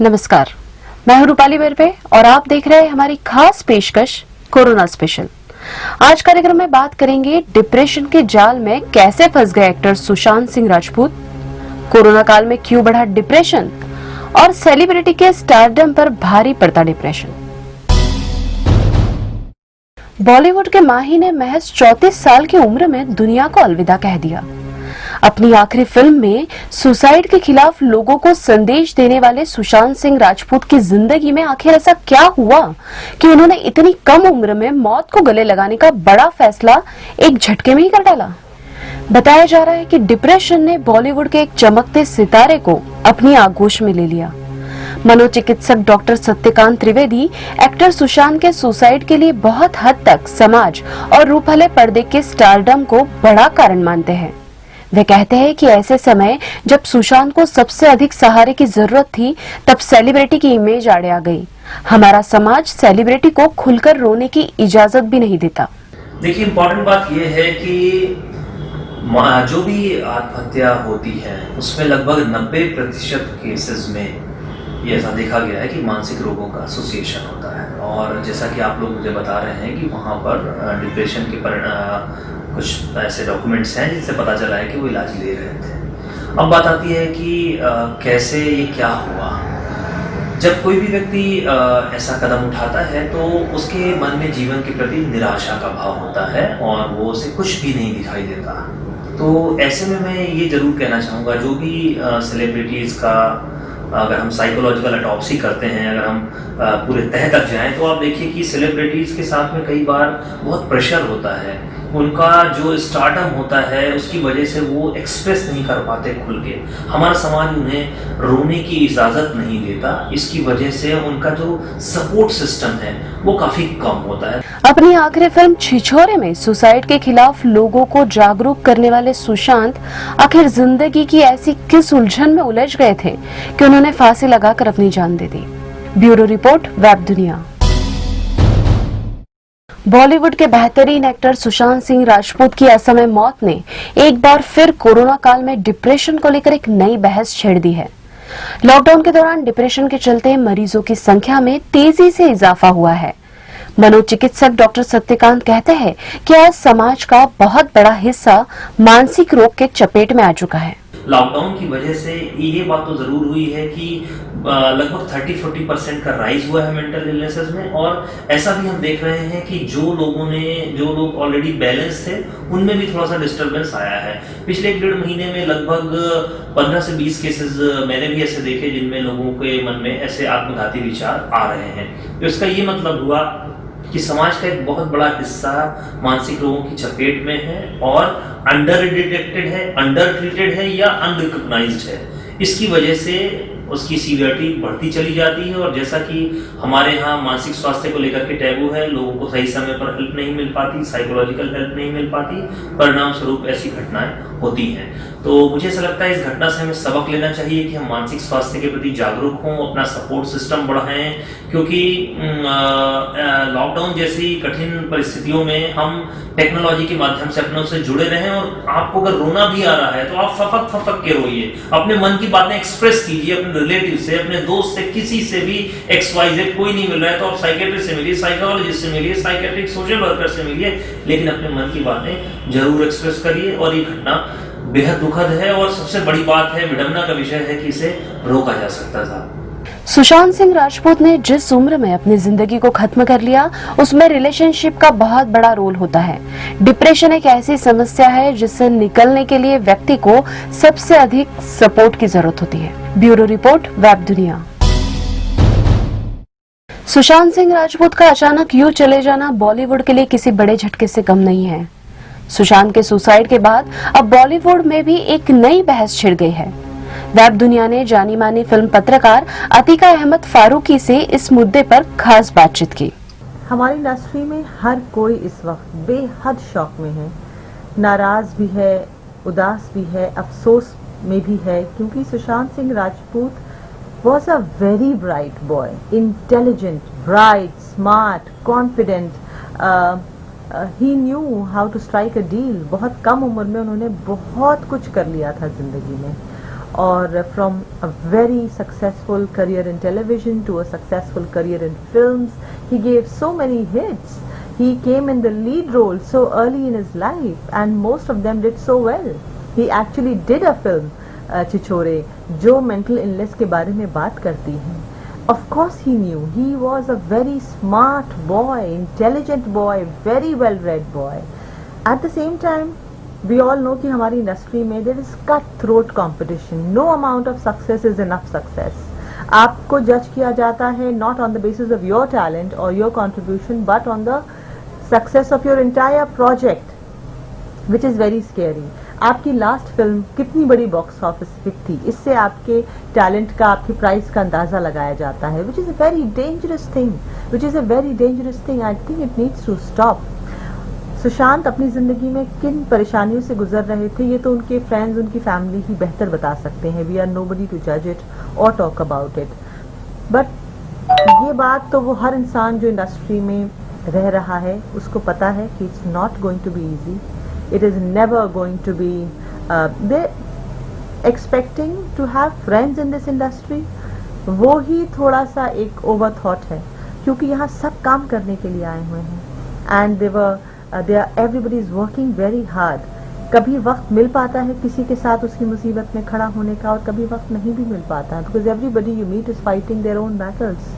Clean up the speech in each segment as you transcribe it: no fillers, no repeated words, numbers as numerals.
नमस्कार, मैं हूं रूपाली बर्वे और आप देख रहे हैं हमारी खास पेशकश कोरोना स्पेशल। आज कार्यक्रम में बात करेंगे डिप्रेशन के जाल में कैसे फंस गए एक्टर सुशांत सिंह राजपूत, कोरोना काल में क्यों बढ़ा डिप्रेशन और सेलिब्रिटी के स्टारडम पर भारी पड़ता डिप्रेशन। बॉलीवुड के माही ने महज 34 साल की उम्र में दुनिया को अलविदा कह दिया। अपनी आखिरी फिल्म में सुसाइड के खिलाफ लोगों को संदेश देने वाले सुशांत सिंह राजपूत की जिंदगी में आखिर ऐसा क्या हुआ कि उन्होंने इतनी कम उम्र में मौत को गले लगाने का बड़ा फैसला एक झटके में ही कर डाला। बताया जा रहा है कि डिप्रेशन ने बॉलीवुड के एक चमकते सितारे को अपनी आगोश में ले लिया। मनोचिकित्सक डॉक्टर सत्यकांत त्रिवेदी एक्टर सुशांत के सुसाइड के लिए बहुत हद तक समाज और रूपहले पर्दे के स्टारडम को बड़ा कारण मानते हैं। वे कहते हैं कि ऐसे समय जब सुशांत को सबसे अधिक सहारे की जरूरत थी, तब सेलिब्रिटी की इमेज आड़े आ गई। हमारा समाज सेलिब्रिटी को खुलकर रोने की इजाजत भी नहीं देता। देखिए, इम्पोर्टेंट बात यह है कि जो भी आत्महत्या होती है उसमें लगभग 90% केसेस में ये ऐसा देखा गया है कि मानसिक रोगों का एसोसिएशन होता है। और जैसा कि आप लोग मुझे बता रहे हैं कि वहाँ पर डिप्रेशन के कुछ ऐसे डॉक्यूमेंट्स हैं जिनसे पता चला है कि वो इलाज ले रहे थे। अब बात आती है कि कैसे ये क्या हुआ। जब कोई भी व्यक्ति ऐसा कदम उठाता है तो उसके मन में जीवन के प्रति निराशा का भाव होता है और वो उसे कुछ भी नहीं दिखाई देता। तो ऐसे में मैं ये जरूर कहना चाहूँगा, जो भी सेलिब्रिटीज़ का अगर हम साइकोलॉजिकल ऑटोप्सी करते हैं, अगर हम पूरे तह तक जाएं, तो आप देखिए कि सेलिब्रिटीज़ के साथ में कई बार बहुत प्रेशर होता है। उनका जो स्टारडम होता है उसकी वजह से वो एक्सप्रेस नहीं कर पाते खुल के। हमारा समाज उन्हें रोने की इजाज़त नहीं देता, इसकी वजह से उनका जो सपोर्ट सिस्टम है वो काफ़ी कम होता है। अपनी आखिरी फिल्म छिछोरे में सुसाइड के खिलाफ लोगों को जागरूक करने वाले सुशांत आखिर जिंदगी की ऐसी किस उलझन में उलझ गए थे कि उन्होंने फांसी लगाकर अपनी जान दे दी। ब्यूरो रिपोर्ट, वेब दुनिया। बॉलीवुड के बेहतरीन एक्टर सुशांत सिंह राजपूत की असमय मौत ने एक बार फिर कोरोना काल में डिप्रेशन को लेकर एक नई बहस छेड़ दी है। लॉकडाउन के दौरान डिप्रेशन के चलते मरीजों की संख्या में तेजी से इजाफा हुआ है। मनोचिकित्सक डॉक्टर सत्यकांत कहते हैं कि आज समाज का बहुत बड़ा हिस्सा मानसिक रोग के चपेट में आ चुका है। लॉकडाउन की वजह से ये बात तो जरूर हुई है कि लगभग 30-40% का राइज हुआ है मेंटल इलनेसेस में। और ऐसा भी हम देख रहे हैं कि जो लोग ऑलरेडी बैलेंस थे उनमें भी थोड़ा सा डिस्टर्बेंस आया है। पिछले 1-1.5 महीने में लगभग 15 से 20 केसेस मैंने भी ऐसे देखे जिनमें लोगों के मन में ऐसे आत्मघाती विचार आ रहे हैं। तो इसका ये मतलब हुआ कि समाज का एक बहुत बड़ा हिस्सा मानसिक रोगों की चपेट में है और अंडर डिटेक्टेड है, अंडर ट्रीटेड है या अनरिकॉग्नाइज्ड है। इसकी वजह से उसकी सीवियरिटी बढ़ती चली जाती है। और जैसा कि हमारे यहाँ मानसिक स्वास्थ्य को लेकर के टैबू है, लोगों को सही समय पर हेल्प नहीं मिल पाती, साइकोलॉजिकल हेल्प नहीं मिल पाती, परिणाम स्वरूप ऐसी घटनाएं होती हैं। तो मुझे ऐसा लगता है इस घटना से हमें सबक लेना चाहिए कि हम मानसिक स्वास्थ्य के प्रति जागरूक हों, अपना सपोर्ट सिस्टम बढ़ाएं, क्योंकि लॉकडाउन जैसी कठिन परिस्थितियों में हम टेक्नोलॉजी के माध्यम से अपने से जुड़े रहें। और आपको अगर रोना भी आ रहा है तो आप फपक के रोइए, अपने मन की बातें एक्सप्रेस कीजिए, अपने रिलेटिव से, अपने दोस्त से, किसी से भी। XYZ कोई नहीं मिल रहा है तो आप साइकेट्रिस्ट से मिलिए, साइकोलॉजिस्ट से मिलिए, साइकेट्रिक सोशल वर्कर से मिलिए, लेकिन अपने मन की बातें जरूर एक्सप्रेस करिए। और ये घटना बेहद दुखद है और सबसे बड़ी बात है, विडंबना का विषय है कि इसे रोका जा सकता था। सुशांत सिंह राजपूत ने जिस उम्र में अपनी जिंदगी को खत्म कर लिया, उसमें रिलेशनशिप का बहुत बड़ा रोल होता है। डिप्रेशन एक ऐसी समस्या है जिससे निकलने के लिए व्यक्ति को सबसे अधिक सपोर्ट की जरूरत होती है। ब्यूरो रिपोर्ट, वेब दुनिया। सुशांत सिंह राजपूत का अचानक यूं चले जाना बॉलीवुड के लिए किसी बड़े झटके से कम नहीं है। सुशांत के सुसाइड के बाद अब बॉलीवुड में भी एक नई बहस छिड़ गई है। वेब दुनिया ने जानी मानी फिल्म पत्रकार अतीका अहमद फारूकी से इस मुद्दे पर खास बातचीत की। हमारी इंडस्ट्री में हर कोई इस वक्त बेहद शौक में है, नाराज भी है, उदास भी है, अफसोस में भी है, क्योंकि Sushant Singh Rajput was a very bright boy, intelligent, bright, smart, confident. He knew how to strike a deal. बहुत कम उम्र में उन्होंने बहुत कुछ कर लिया था जिंदगी में और from a very successful career in television to a successful career in films, he gave so many hits. He came in the lead role so early in his life and most of them did so well. He actually did a film, Chichore, जो mental illness के बारे में बात करती है. Of course he knew. He was a very smart boy, intelligent boy, very well read boy. At the same time, we all know कि हमारी industry में there is cutthroat competition. No amount of success is enough success. आपको जज किया जाता है not on the basis of your talent or your contribution but on the success of your entire project, which is very scary. आपकी last film कितनी बड़ी box office hit थी, इससे आपके टैलेंट का, आपके प्राइस का अंदाजा लगाया जाता है, which is a very dangerous thing. Which is a very dangerous thing. I think it needs to stop. Sushant अपनी जिंदगी में किन परेशानियों से गुजर रहे थे ये तो उनके फ्रेंड्स, उनकी फैमिली ही बेहतर बता सकते हैं. वी आर नोबडी टू जज इट और टॉक अबाउट इट. बट ये बात तो वो हर इंसान जो इंडस्ट्री में रह रहा है उसको पता है कि it's not going to be easy. It is never going to be. They expecting to have friends in this industry, वो ही थोड़ा सा एक ओवर थॉट है क्योंकि यहाँ सब काम करने के लिए आए हुए हैं. And everybody is working very hard. कभी वक्त मिल पाता है किसी के साथ उसकी मुसीबत में खड़ा होने का और कभी वक्त नहीं भी मिल पाता है, because everybody you meet is fighting their own battles.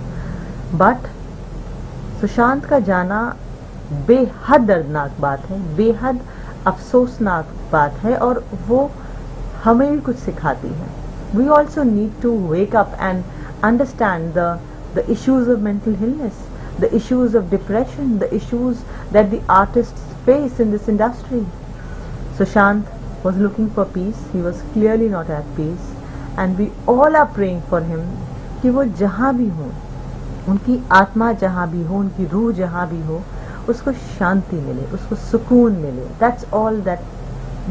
But Sushant का जाना बेहद दर्दनाक बात है, बेहद अफसोसनाक बात है और वो हमें भी कुछ सिखाती है. We also need to wake up and understand the issues of mental illness, the issues of depression, the issues that the artists face in this industry. Sushant was looking for peace. He was clearly not at peace, and we all are praying for him कि वो जहाँ भी हो, उनकी आत्मा जहाँ भी हो, उनकी रूह जहाँ भी हो, उसको शांति मिले, उसको सुकून मिले. That's all that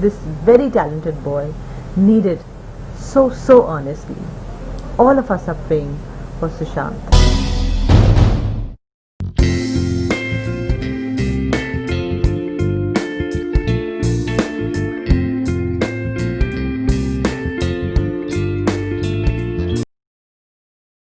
this very talented boy needed so earnestly. All of us are praying for Sushant.